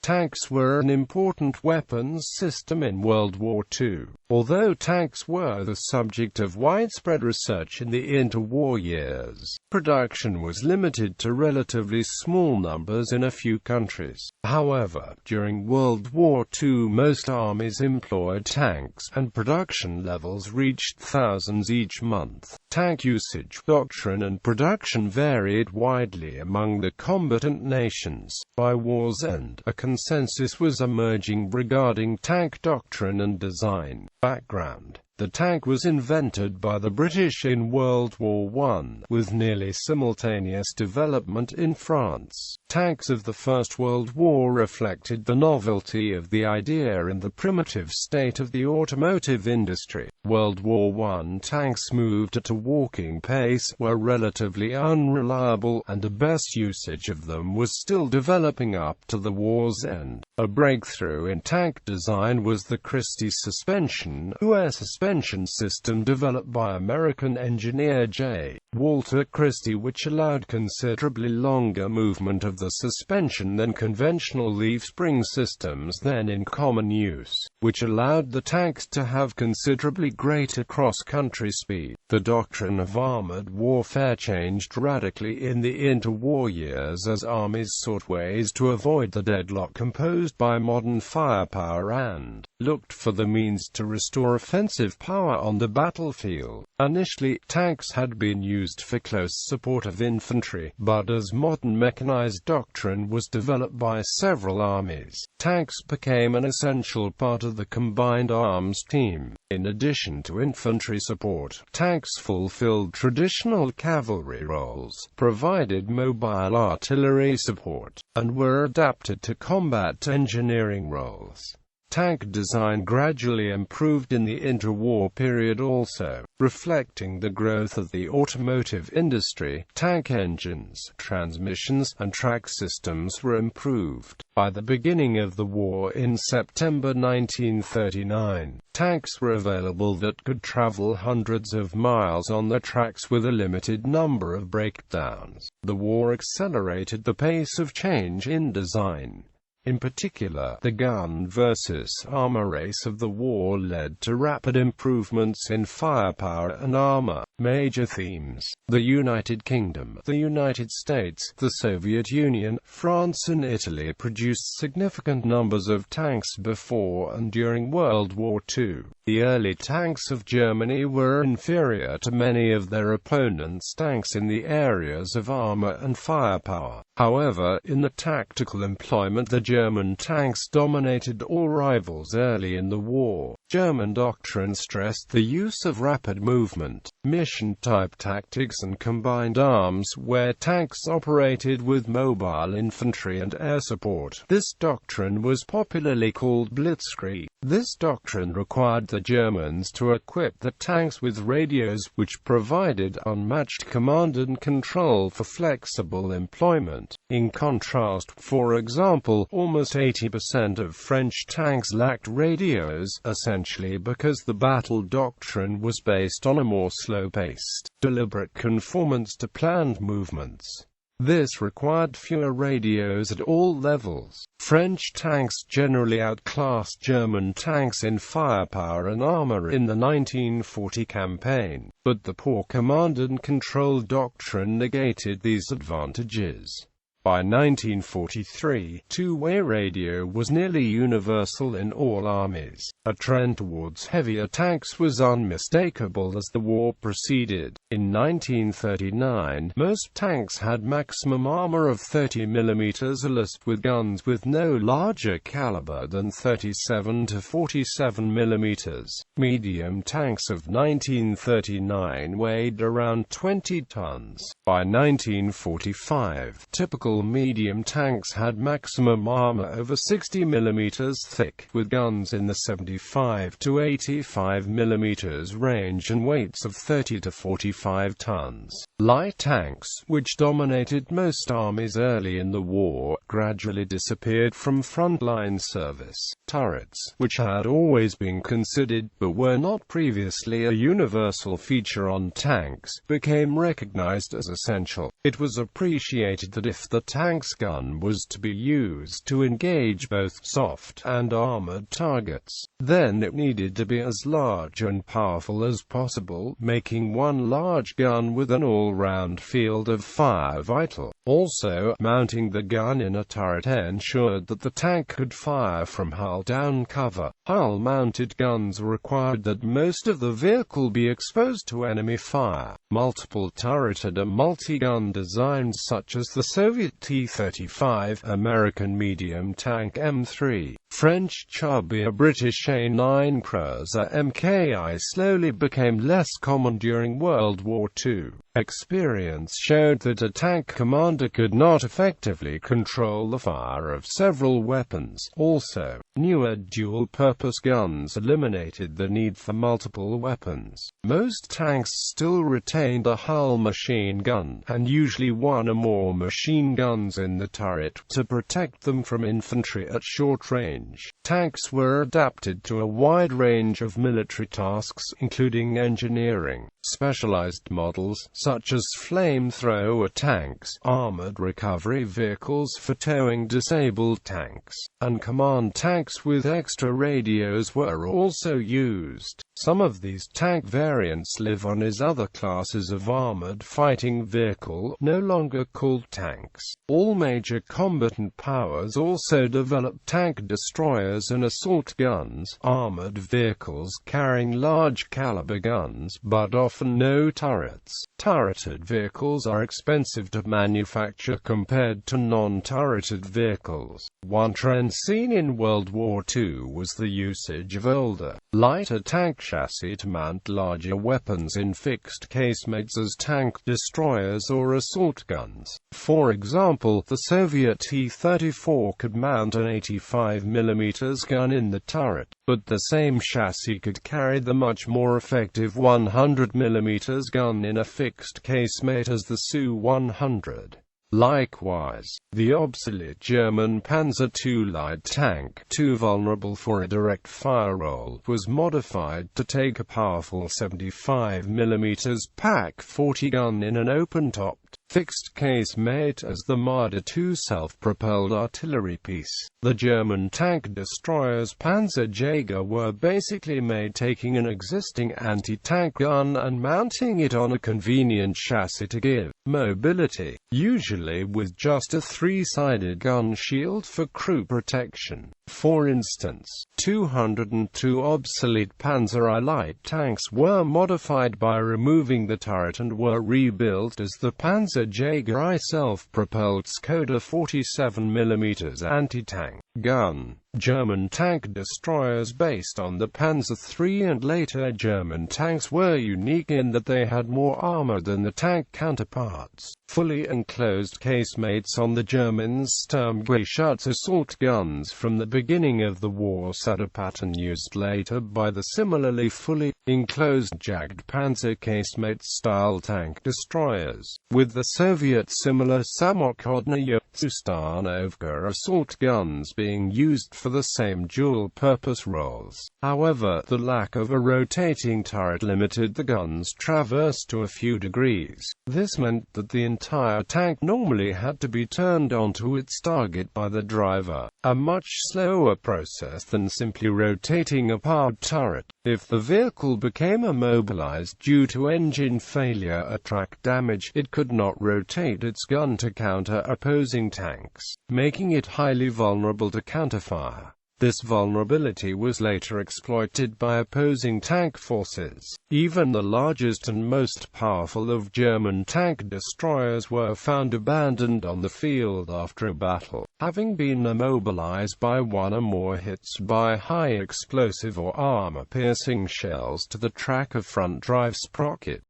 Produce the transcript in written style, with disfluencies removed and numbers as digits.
Tanks were an important weapons system in World War II. Although tanks were the subject of widespread research in the interwar years, production was limited to relatively small numbers in a few countries. However, during World War II most armies employed tanks, and production levels reached thousands each month. Tank usage, doctrine and production varied widely among the combatant nations. By war's end, a consensus was emerging regarding tank doctrine and design. Background: the tank was invented by the British in World War I, with nearly simultaneous development in France. Tanks of the First World War reflected the novelty of the idea and the primitive state of the automotive industry. World War I tanks moved at a walking pace, were relatively unreliable, and the best usage of them was still developing up to the war's end. A breakthrough in tank design was the Christie suspension, a suspension system developed by American engineer J. Walter Christie, which allowed considerably longer movement of the suspension than conventional leaf-spring systems then in common use, which allowed the tanks to have considerably greater cross-country speed. The doctrine of armored warfare changed radically in the interwar years as armies sought ways to avoid the deadlock imposed by modern firepower and looked for the means to restore offensive power on the battlefield. Initially, tanks had been used for close support of infantry, but as modern mechanized doctrine was developed by several armies, tanks became an essential part of the combined arms team. In addition to infantry support, tanks fulfilled traditional cavalry roles, provided mobile artillery support, and were adapted to combat engineering roles. Tank design gradually improved in the interwar period also, reflecting the growth of the automotive industry. Tank engines, transmissions, and track systems were improved. By the beginning of the war in September 1939, tanks were available that could travel hundreds of miles on the tracks with a limited number of breakdowns. The war accelerated the pace of change in design. In particular, the gun versus armor race of the war led to rapid improvements in firepower and armor. Major themes: the United Kingdom, the United States, the Soviet Union, France and Italy produced significant numbers of tanks before and during World War II. The early tanks of Germany were inferior to many of their opponents' tanks in the areas of armor and firepower. However, in the tactical employment the German tanks dominated all rivals early in the war. German doctrine stressed the use of rapid movement, mission-type tactics and combined arms, where tanks operated with mobile infantry and air support. This doctrine was popularly called Blitzkrieg. This doctrine required the Germans to equip the tanks with radios, which provided unmatched command and control for flexible employment. In contrast, for example, almost 80% of French tanks lacked radios, essentially because the battle doctrine was based on a more slow-paced, deliberate conformance to planned movements. This required fewer radios at all levels. French tanks generally outclassed German tanks in firepower and armor in the 1940 campaign, but the poor command and control doctrine negated these advantages. By 1943, two-way radio was nearly universal in all armies. A trend towards heavier tanks was unmistakable as the war proceeded. In 1939, most tanks had maximum armor of 30 mm, a list with guns with no larger caliber than 37 to 47 mm. Medium tanks of 1939 weighed around 20 tons. By 1945, typical medium tanks had maximum armor over 60 mm thick, with guns in the 75 to 85 mm range and weights of 30 to 45 tons. Light tanks, which dominated most armies early in the war, gradually disappeared from frontline service. Turrets, which had always been considered, but were not previously a universal feature on tanks, became recognized as essential. It was appreciated that if the the tank's gun was to be used to engage both soft and armored targets. Then it needed to be as large and powerful as possible, making one large gun with an all-round field of fire vital. Also, mounting the gun in a turret ensured that the tank could fire from hull-down cover. Hull-mounted guns required that most of the vehicle be exposed to enemy fire. Multiple turreted and multi-gun designs such as the Soviet T-35, American medium tank M3, French Chubby, British A9 Cruiser Mki slowly became less common during World War II. Experience showed that a tank commander could not effectively control the fire of several weapons. Also, newer dual-purpose guns eliminated the need for multiple weapons. Most tanks still retained a hull machine gun, and usually one or more machine guns in the turret, to protect them from infantry at short range. Tanks were adapted to a wide range of military tasks, including engineering. Specialized models, such as flamethrower tanks, armored recovery vehicles for towing disabled tanks, and command tanks with extra radios were also used. Some of these tank variants live on as other classes of armored fighting vehicle, no longer called tanks. All major combatant powers also developed tank destroyers and assault guns, armored vehicles carrying large caliber guns, but often no turrets. Turreted vehicles are expensive to manufacture compared to non-turreted vehicles. One trend seen in World War II was the usage of older, lighter tank chassis to mount larger weapons in fixed casemates as tank destroyers or assault guns. For example, the Soviet T-34 could mount an 85mm gun in the turret, but the same chassis could carry the much more effective 100mm gun in a fixed casemate as the Su-100. Likewise, the obsolete German Panzer II light tank, too vulnerable for a direct fire role, was modified to take a powerful 75mm PaK-40 gun in an open-topped, fixed casemate as the Marder II self-propelled artillery piece. The German tank destroyers Panzerjäger were basically made taking an existing anti-tank gun and mounting it on a convenient chassis to give mobility, usually with just a three-sided gun shield for crew protection. For instance, 202 obsolete Panzer I light tanks were modified by removing the turret and were rebuilt as the Panzerjäger I self-propelled Skoda 47mm anti-tank gun. German tank destroyers based on the Panzer III and later German tanks were unique in that they had more armor than the tank counterparts. Fully enclosed casemates on the Germans' Sturmgeschütz assault guns from the beginning of the war set a pattern used later by the similarly fully enclosed jagged Panzer casemate-style tank destroyers, with the Soviet similar Samochodnaya Ustanovka assault guns being used for the same dual-purpose roles. However, the lack of a rotating turret limited the gun's traverse to a few degrees. This meant that the entire tank normally had to be turned onto its target by the driver, a much slower process than simply rotating a powered turret. If the vehicle became immobilized due to engine failure or track damage, it could not rotate its gun to counter opposing tanks, making it highly vulnerable to counterfire. This vulnerability was later exploited by opposing tank forces. Even the largest and most powerful of German tank destroyers were found abandoned on the field after a battle, having been immobilized by one or more hits by high explosive or armor-piercing shells to the track or front drive sprocket.